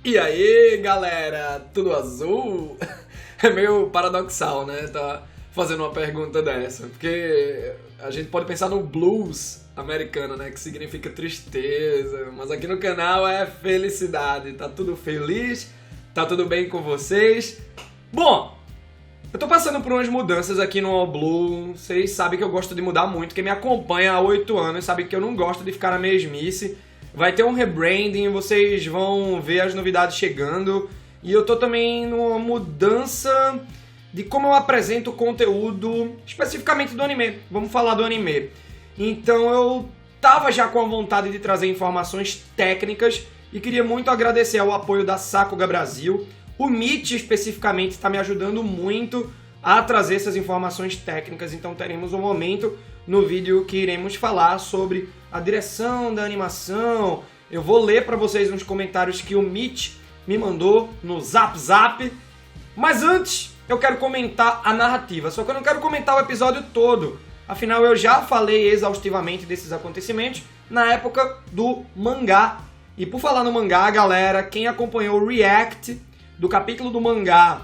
E aí, galera, tudo azul? É meio paradoxal, né? Tá fazendo uma pergunta dessa, porque a gente pode pensar no blues americano, né? Que significa tristeza, mas aqui no canal é felicidade. Tá tudo feliz? Tá tudo bem com vocês? Bom, eu tô passando por umas mudanças aqui no All Blue. Vocês sabem que eu gosto de mudar muito. Quem me acompanha há 8 anos sabe que eu não gosto de ficar na mesmice. Vai ter um rebranding, vocês vão ver as novidades chegando. E eu tô também numa mudança de como eu apresento o conteúdo, especificamente do anime. Vamos falar do anime. Então eu tava já com a vontade de trazer informações técnicas e queria muito agradecer ao apoio da Sakuga Brasil. O Meet especificamente está me ajudando muito a trazer essas informações técnicas, então teremos um momento no vídeo que iremos falar sobre a direção da animação. Eu vou ler para vocês uns comentários que o Meet me mandou no Zap Zap, mas antes eu quero comentar a narrativa, só que eu não quero comentar o episódio todo, afinal eu já falei exaustivamente desses acontecimentos na época do mangá. E por falar no mangá, galera, quem acompanhou o React do capítulo do mangá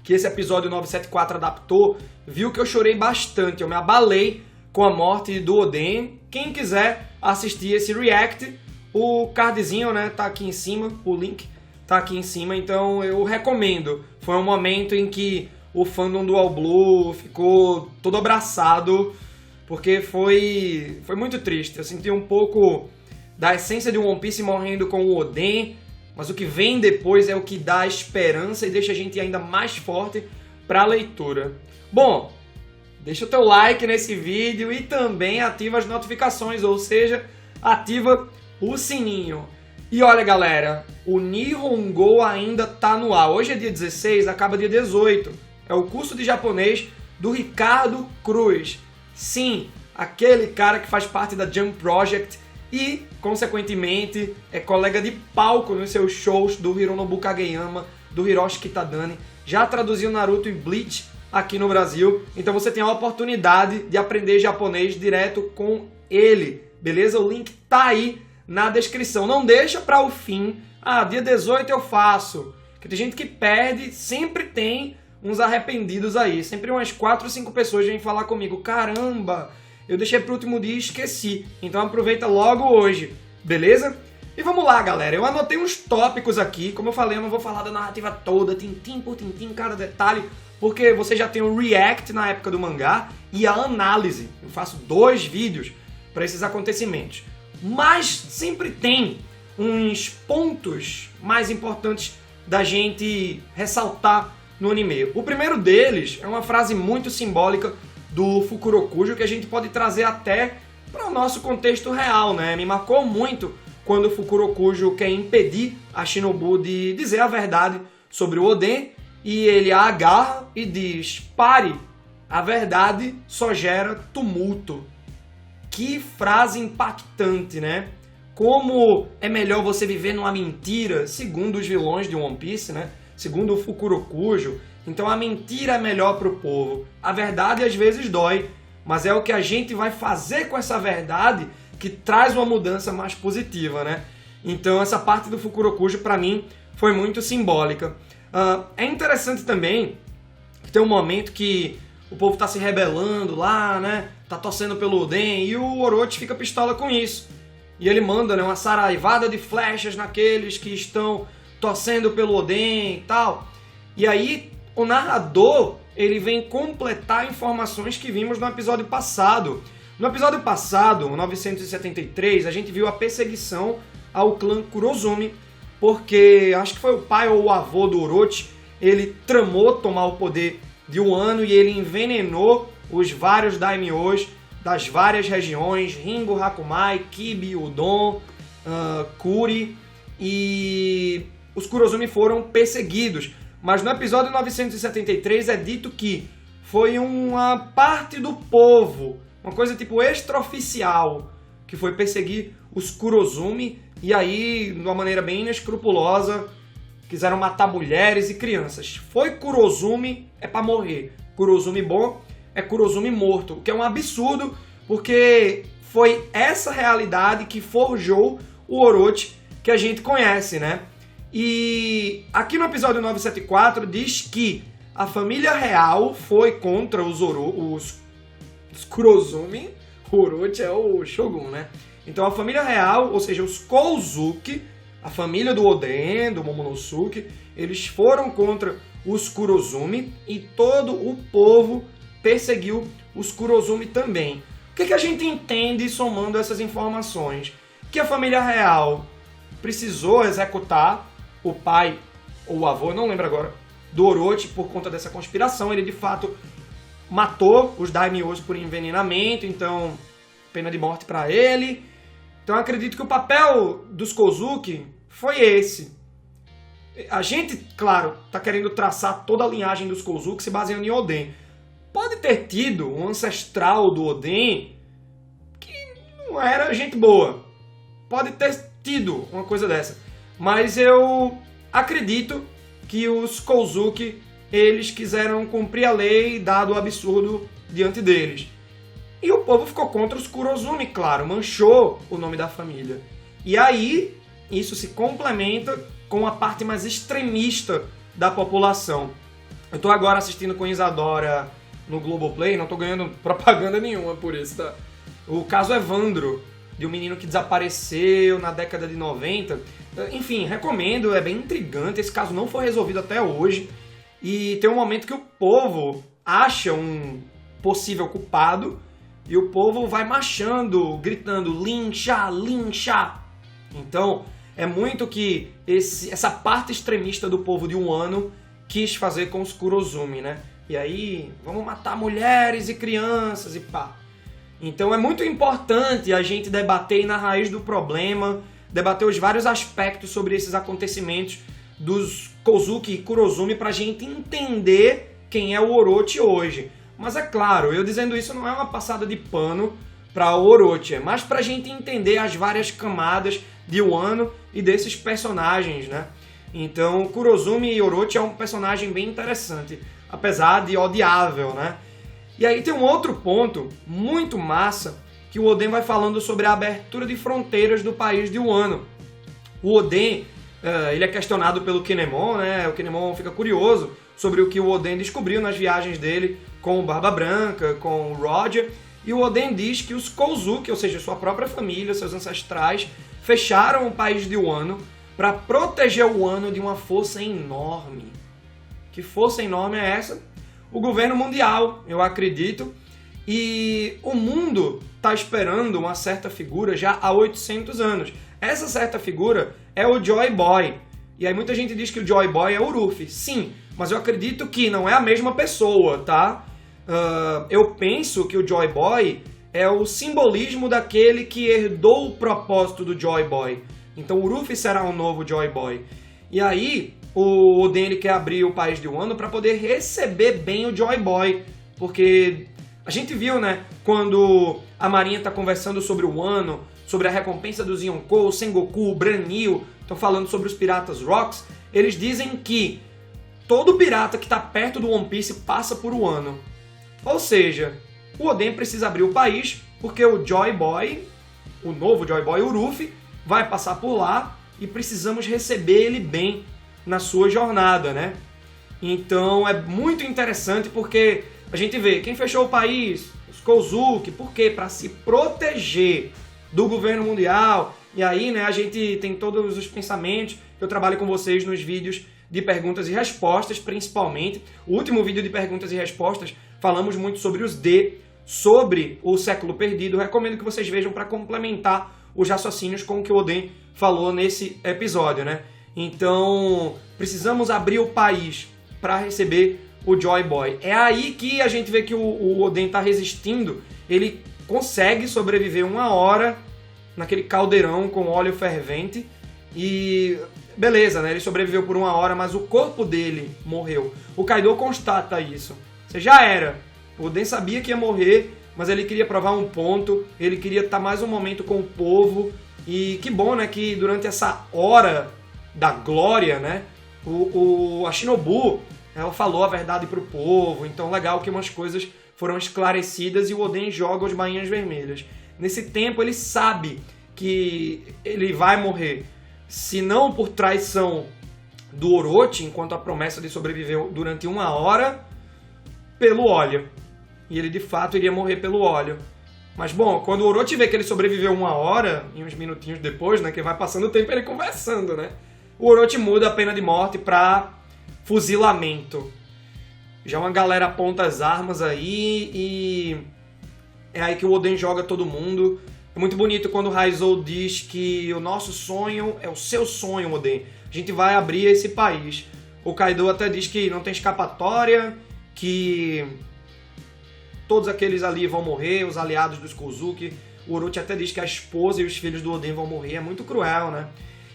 que esse episódio 974 adaptou, viu que eu chorei bastante, eu me abalei com a morte do Oden. Quem quiser assistir esse react, o cardzinho, né, tá aqui em cima, o link tá aqui em cima, então eu recomendo. Foi um momento em que o fandom do All Blue ficou todo abraçado, porque foi muito triste. Eu senti um pouco da essência de One Piece morrendo com o Oden, mas o que vem depois é o que dá esperança e deixa a gente ainda mais forte para a leitura. Bom, deixa o teu like nesse vídeo e também ativa as notificações, ou seja, ativa o sininho. E olha, galera, o Nihongo ainda tá no ar. Hoje é dia 16, acaba dia 18. É o curso de japonês do Ricardo Cruz. Sim, aquele cara que faz parte da Jump Project e, consequentemente, é colega de palco nos seus shows do Hironobu Kageyama, do Hiroshi Kitadani. Já traduziu Naruto e Bleach aqui no Brasil, então você tem a oportunidade de aprender japonês direto com ele, beleza? O link tá aí na descrição. Não deixa para o fim. Dia 18 eu faço. Porque tem gente que perde, sempre tem uns arrependidos aí. Sempre umas 4 ou 5 pessoas vêm falar comigo: caramba, eu deixei pro último dia e esqueci. Então aproveita logo hoje, beleza? E vamos lá, galera. Eu anotei uns tópicos aqui. Como eu falei, eu não vou falar da narrativa toda, tintim por tintim, cada detalhe, porque você já tem o react na época do mangá e a análise. Eu faço 2 vídeos para esses acontecimentos. Mas sempre tem uns pontos mais importantes da gente ressaltar no anime. O primeiro deles é uma frase muito simbólica do Fukurokujo que a gente pode trazer até para o nosso contexto real, né? Me marcou muito quando o Fukurokujo quer impedir a Shinobu de dizer a verdade sobre o Oden, e ele a agarra e diz: pare, a verdade só gera tumulto. Que frase impactante, né? Como é melhor você viver numa mentira, segundo os vilões de One Piece, né? Segundo o Fukurokujo. Então a mentira é melhor para o povo. A verdade às vezes dói, mas é o que a gente vai fazer com essa verdade que traz uma mudança mais positiva, né? Então essa parte do Fukurokujo para mim foi muito simbólica. É interessante também que tem um momento que o povo está se rebelando lá, né? Tá torcendo pelo Oden e o Orochi fica pistola com isso. E ele manda, né, uma saraivada de flechas naqueles que estão torcendo pelo Oden e tal. E aí o narrador, ele vem completar informações que vimos no episódio passado. No episódio passado, 973, a gente viu a perseguição ao clã Kurozumi, porque acho que foi o pai ou o avô do Orochi, ele tramou tomar o poder de Wano e ele envenenou os vários daimyos das várias regiões, Ringo, Hakumai, Kibi, Udon, Kuri, e os Kurozumi foram perseguidos. Mas no episódio 973 é dito que foi uma parte do povo, uma coisa tipo extraoficial, que foi perseguir os Kurozumi, e aí, de uma maneira bem inescrupulosa, quiseram matar mulheres e crianças. Foi Kurozumi, é pra morrer. Kurozumi bom é Kurozumi morto, o que é um absurdo, porque foi essa realidade que forjou o Orochi que a gente conhece, né? E aqui no episódio 974 diz que a família real foi contra os Kurozumi. O Orochi é o Shogun, né? Então a família real, ou seja, os Kouzuki, a família do Oden, do Momonosuke, eles foram contra os Kurozumi e todo o povo perseguiu os Kurozumi também. O que a gente entende somando essas informações? Que a família real precisou executar o pai ou o avô, não lembro agora, do Orochi por conta dessa conspiração. Ele de fato matou os daimyos por envenenamento, então pena de morte para ele. Então eu acredito que o papel dos Kouzuki foi esse. A gente, claro, está querendo traçar toda a linhagem dos Kouzuki se baseando em Oden. Pode ter tido um ancestral do Oden que não era gente boa. Pode ter tido uma coisa dessa. Mas eu acredito que os Kouzuki, eles quiseram cumprir a lei, dado o absurdo diante deles. E o povo ficou contra os Kurozumi, claro, manchou o nome da família. E aí, isso se complementa com a parte mais extremista da população. Eu tô agora assistindo com Isadora no Globoplay, não tô ganhando propaganda nenhuma por isso, tá? O caso Evandro, de um menino que desapareceu na década de 90. Enfim, recomendo, é bem intrigante, esse caso não foi resolvido até hoje. E tem um momento que o povo acha um possível culpado e o povo vai marchando, gritando lincha, lincha. Então, é muito que essa parte extremista do povo de Wano quis fazer com os Kurozumi, né? E aí, vamos matar mulheres e crianças e pá. Então é muito importante a gente debater na raiz do problema, debater os vários aspectos sobre esses acontecimentos dos Kouzuki e Kurozumi pra gente entender quem é o Orochi hoje. Mas é claro, eu dizendo isso não é uma passada de pano para o Orochi, é mais pra gente entender as várias camadas de Wano e desses personagens, né? Então, Kurozumi e Orochi é um personagem bem interessante, apesar de odiável, né? E aí tem um outro ponto muito massa que o Oden vai falando sobre a abertura de fronteiras do país de Wano. O Oden, ele é questionado pelo Kinemon, né? O Kinemon fica curioso sobre o que o Oden descobriu nas viagens dele com o Barba Branca, com o Roger. E o Oden diz que os Kouzuki, ou seja, sua própria família, seus ancestrais, fecharam o país de Wano para proteger o Wano de uma força enorme. Que força enorme é essa? O governo mundial, eu acredito. E o mundo está esperando uma certa figura já há 800 anos. Essa certa figura é o Joy Boy. E aí muita gente diz que o Joy Boy é o Ruffy. Sim, mas eu acredito que não é a mesma pessoa, tá? Eu penso que o Joy Boy é o simbolismo daquele que herdou o propósito do Joy Boy. Então o Ruffy será um novo Joy Boy. E aí o Oden ele quer abrir o país de Wano para poder receber bem o Joy Boy. Porque a gente viu, né, quando a Marinha está conversando sobre o Wano, sobre a recompensa dos Yonkou, o Sengoku, o Branil, estão falando sobre os piratas Rocks, eles dizem que todo pirata que está perto do One Piece passa por Wano. Ou seja, o Oden precisa abrir o país porque o Joy Boy, o novo Joy Boy, o Ruffy, vai passar por lá e precisamos receber ele bem na sua jornada, né? Então é muito interessante porque a gente vê quem fechou o país, os Kouzuki, por quê? Para se proteger do governo mundial. E aí, né, a gente tem todos os pensamentos. Eu trabalho com vocês nos vídeos de perguntas e respostas, principalmente. O último vídeo de perguntas e respostas, falamos muito sobre os D, sobre o século perdido. Eu recomendo que vocês vejam para complementar os raciocínios com o que o Oden falou nesse episódio, né? Então, precisamos abrir o país para receber o Joy Boy. É aí que a gente vê que o Oden está resistindo. Ele consegue sobreviver 1 hora naquele caldeirão com óleo fervente e beleza, né? Ele sobreviveu por 1 hora, mas o corpo dele morreu. O Kaido constata isso. Você já era. O Oden sabia que ia morrer, mas ele queria provar um ponto, ele queria estar mais um momento com o povo. E que bom, né, que durante essa hora da glória, né, a Shinobu, ela falou a verdade pro povo. Então legal que umas coisas foram esclarecidas e o Oden joga os bainhas vermelhas. Nesse tempo ele sabe que ele vai morrer, se não por traição do Orochi, enquanto a promessa de sobreviver durante 1 hora, pelo óleo. E ele de fato iria morrer pelo óleo. Mas bom, quando o Orochi vê que ele sobreviveu 1 hora, e uns minutinhos depois, né, que vai passando o tempo ele conversando, né? O Orochi muda a pena de morte pra fuzilamento. Já uma galera aponta as armas aí e é aí que o Oden joga todo mundo. É muito bonito quando o Raizou diz que o nosso sonho é o seu sonho, Oden. A gente vai abrir esse país. O Kaido até diz que não tem escapatória, que todos aqueles ali vão morrer, os aliados dos Kozuki. O Orochi até diz que a esposa e os filhos do Oden vão morrer. É muito cruel, né?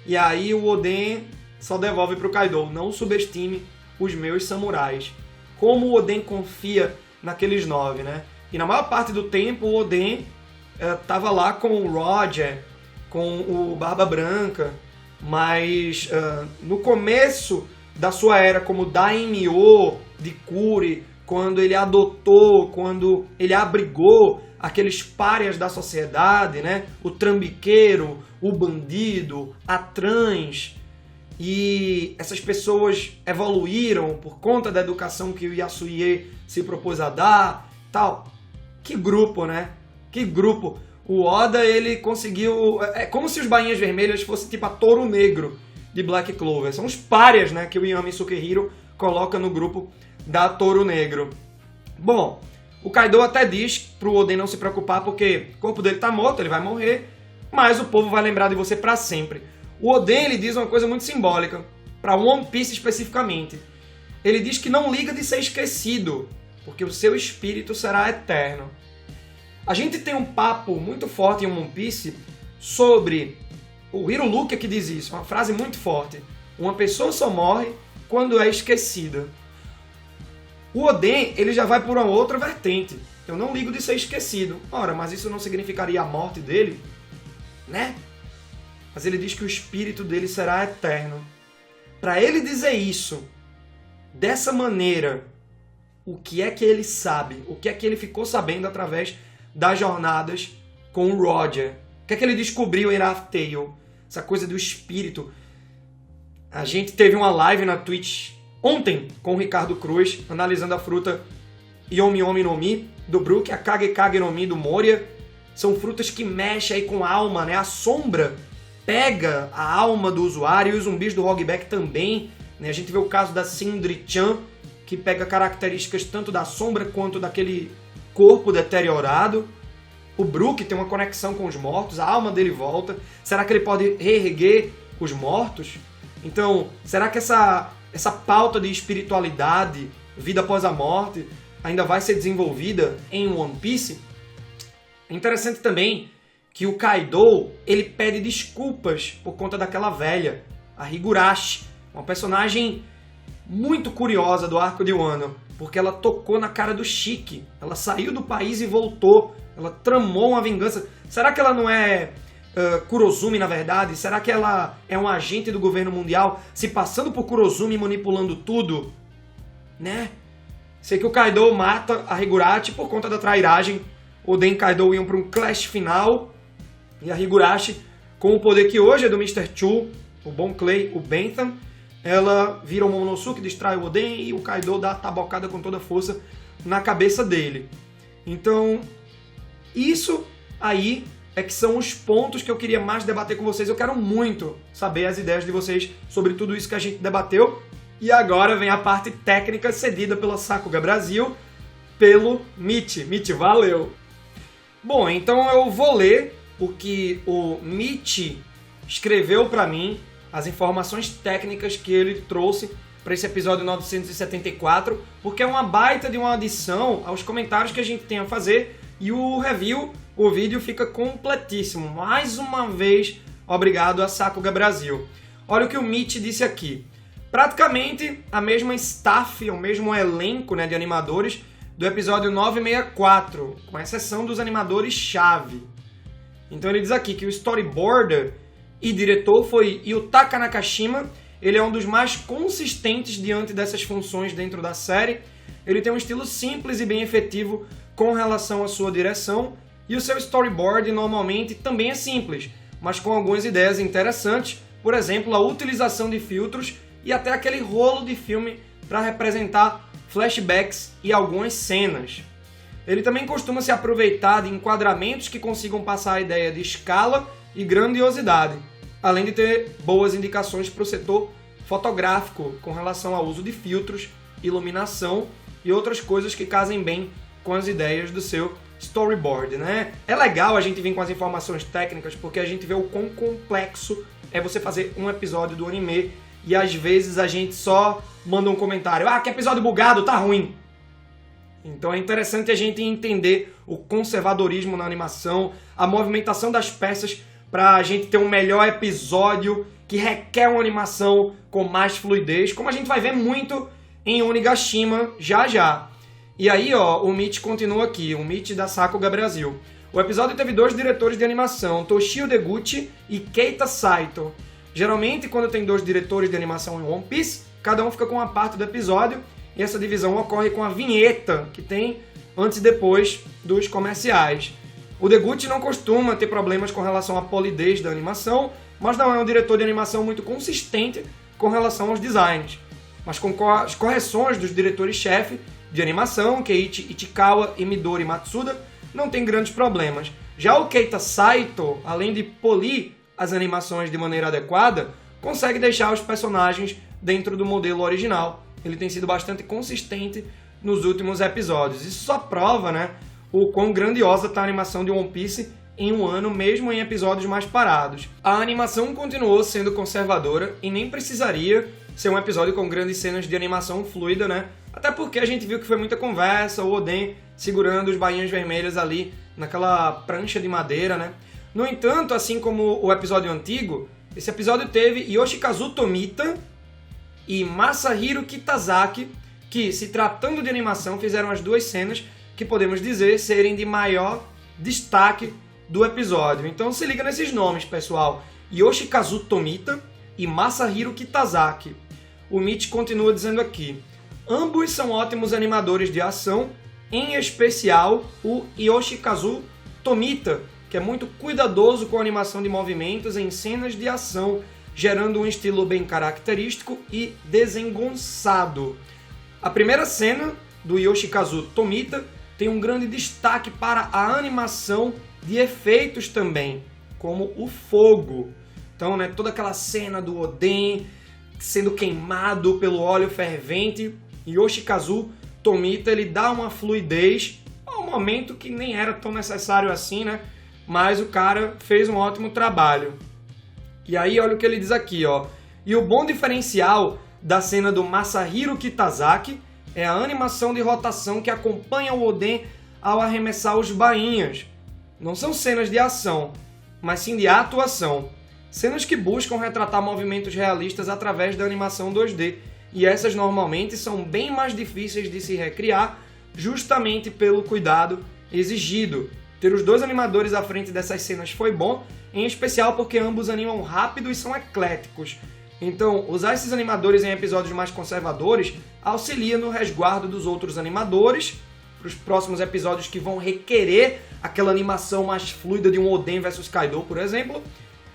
E aí o Oden só devolve pro Kaido: não subestime os meus samurais. Como o Oden confia naqueles 9, né? E na maior parte do tempo o Oden tava lá com o Roger, com o Barba Branca, mas no começo da sua era como Daimyo de Kuri, quando ele adotou, quando ele abrigou aqueles párias da sociedade, né? O trambiqueiro, o bandido, a trans, e essas pessoas evoluíram por conta da educação que o Yasuie se propôs a dar, tal. Que grupo, né? Que grupo. O Oda, ele conseguiu... É como se os Bainhas Vermelhas fossem tipo a Touro Negro de Black Clover. São os párias, né, que o Yami Sukehiro coloca no grupo da Touro Negro. Bom, o Kaido até diz pro Oden não se preocupar porque o corpo dele tá morto, ele vai morrer, mas o povo vai lembrar de você pra sempre. O Oden, ele diz uma coisa muito simbólica, pra One Piece especificamente. Ele diz que não liga de ser esquecido, porque o seu espírito será eterno. A gente tem um papo muito forte em One Piece sobre o Hiruruka que diz isso, uma frase muito forte. Uma pessoa só morre quando é esquecida. O Oden, ele já vai por uma outra vertente. Eu não ligo de ser esquecido. Ora, mas isso não significaria a morte dele? Né? Mas ele diz que o espírito dele será eterno. Para ele dizer isso, dessa maneira, o que é que ele sabe? O que é que ele ficou sabendo através das jornadas com o Roger? O que é que ele descobriu em Laugh Tale? Essa coisa do espírito. A gente teve uma live na Twitch ontem com o Ricardo Cruz, analisando a fruta Yomi Yomi no Mi do Brook, a Kage Kage no Mi do Moria. São frutas que mexem aí com a alma, né? A sombra pega a alma do usuário e os zumbis do Hogback também, né? A gente vê o caso da Sindri-chan, que pega características tanto da sombra quanto daquele corpo deteriorado. O Brook tem uma conexão com os mortos, a alma dele volta. Será que ele pode reerguer os mortos? Então, será que essa pauta de espiritualidade, vida após a morte, ainda vai ser desenvolvida em One Piece? É interessante também que o Kaido, ele pede desculpas por conta daquela velha, a Higurashi, uma personagem muito curiosa do arco de Wano, porque ela tocou na cara do Shiki, ela saiu do país e voltou, ela tramou uma vingança. Será que ela não é Kurozumi, na verdade? Será que ela é um agente do governo mundial se passando por Kurozumi e manipulando tudo? Né? Sei que o Kaido mata a Higurashi por conta da trairagem. Oden e Kaido iam para um clash final e a Higurashi, com o poder que hoje é do Mr. Chu, o Bon Clay, o Bentham, ela vira o Momonosuke, distrai o Oden e o Kaido dá a tabocada com toda a força na cabeça dele. Então, isso aí é que são os pontos que eu queria mais debater com vocês. Eu quero muito saber as ideias de vocês sobre tudo isso que a gente debateu. E agora vem a parte técnica cedida pela Sakuga Brasil, pelo Mitch. Mitch, valeu! Bom, então eu vou ler o que o Mitch escreveu para mim, as informações técnicas que ele trouxe para esse episódio 974, porque é uma baita de uma adição aos comentários que a gente tem a fazer e o review, o vídeo fica completíssimo. Mais uma vez, obrigado a Sakuga Brasil. Olha o que o Mitch disse aqui. Praticamente a mesma staff, o mesmo elenco, né, de animadores do episódio 964, com exceção dos animadores-chave. Então ele diz aqui que o storyboarder e diretor foi Yutaka Nakashima. Ele é um dos mais consistentes diante dessas funções dentro da série. Ele tem um estilo simples e bem efetivo com relação à sua direção. E o seu storyboard normalmente também é simples, mas com algumas ideias interessantes. Por exemplo, a utilização de filtros e até aquele rolo de filme para representar flashbacks e algumas cenas. Ele também costuma se aproveitar de enquadramentos que consigam passar a ideia de escala e grandiosidade, além de ter boas indicações para o setor fotográfico com relação ao uso de filtros, iluminação e outras coisas que casem bem com as ideias do seu storyboard, né? É legal a gente vir com as informações técnicas porque a gente vê o quão complexo é você fazer um episódio do anime e às vezes a gente só manda um comentário: ah, que episódio bugado, tá ruim. Então é interessante a gente entender o conservadorismo na animação, a movimentação das peças para a gente ter um melhor episódio que requer uma animação com mais fluidez, como a gente vai ver muito em Onigashima já já. E aí, ó, o Meet continua aqui, o Meet da Sakuga Brasil. O episódio teve 2 diretores de animação, Toshio Deguchi e Keita Saito. Geralmente, quando tem 2 diretores de animação em One Piece, cada um fica com uma parte do episódio, e essa divisão ocorre com a vinheta que tem antes e depois dos comerciais. O Deguchi não costuma ter problemas com relação à polidez da animação, mas não é um diretor de animação muito consistente com relação aos designs. Mas com as correções dos diretores-chefe de animação, Keiichi Ichikawa e Midori Matsuda, não tem grandes problemas. Já o Keita Saito, além de polir as animações de maneira adequada, consegue deixar os personagens dentro do modelo original. Ele tem sido bastante consistente nos últimos episódios. Isso só prova, né, o quão grandiosa está a animação de One Piece em um ano, mesmo em episódios mais parados. A animação continuou sendo conservadora e nem precisaria ser um episódio com grandes cenas de animação fluida, né? Até porque a gente viu que foi muita conversa, o Oden segurando os bainhas vermelhas ali naquela prancha de madeira, né? No entanto, assim como o episódio antigo, esse episódio teve Yoshikazu Tomita e Masahiro Kitazaki, que, se tratando de animação, fizeram as 2 cenas que podemos dizer serem de maior destaque do episódio. Então se liga nesses nomes, pessoal. Yoshikazu Tomita e Masahiro Kitazaki. O Mitch continua dizendo aqui: ambos são ótimos animadores de ação, em especial o Yoshikazu Tomita, que é muito cuidadoso com a animação de movimentos em cenas de ação, gerando um estilo bem característico e desengonçado. A primeira cena do Yoshikazu Tomita tem um grande destaque para a animação de efeitos também, como o fogo. Então, né, toda aquela cena do Oden sendo queimado pelo óleo fervente, Yoshikazu Tomita, ele dá uma fluidez a um momento que nem era tão necessário assim, né? Mas o cara fez um ótimo trabalho. E aí, olha o que ele diz aqui, ó. E o bom diferencial da cena do Masahiro Kitazaki é a animação de rotação que acompanha o Oden ao arremessar os bainhas. Não são cenas de ação, mas sim de atuação. Cenas que buscam retratar movimentos realistas através da animação 2D. E essas normalmente são bem mais difíceis de se recriar, justamente pelo cuidado exigido. Ter os 2 animadores à frente dessas cenas foi bom, em especial porque ambos animam rápido e são ecléticos. Então, usar esses animadores em episódios mais conservadores auxilia no resguardo dos outros animadores, para os próximos episódios que vão requerer aquela animação mais fluida de um Oden vs Kaido, por exemplo,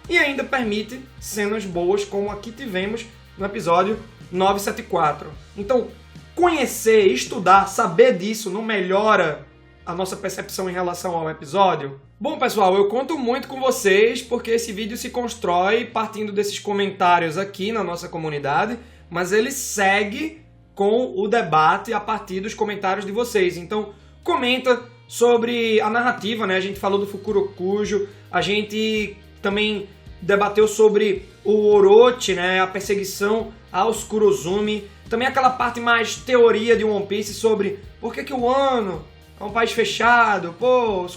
e ainda permite cenas boas como a que tivemos no episódio 974. Então, conhecer, estudar, saber disso não melhora a nossa percepção em relação ao episódio? Bom, pessoal, eu conto muito com vocês porque esse vídeo se constrói partindo desses comentários aqui na nossa comunidade, mas ele segue com o debate a partir dos comentários de vocês. Então, comenta sobre a narrativa, né? A gente falou do Fukurokujo, a gente também debateu sobre o Orochi, né? A perseguição aos Kurozumi, também aquela parte mais teoria de One Piece sobre por que o Wano é um país fechado, pô, os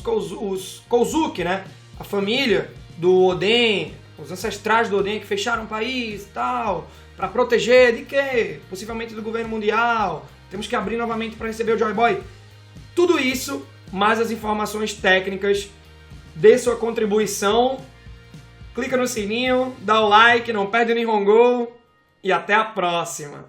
Kozuki, né? A família do Oden, os ancestrais do Oden que fecharam o país e tal, para proteger de quê? Possivelmente do governo mundial, temos que abrir novamente para receber o Joy Boy. Tudo isso, mais as informações técnicas, dê sua contribuição, clica no sininho, dá o like, não perde o Nihongo e até a próxima!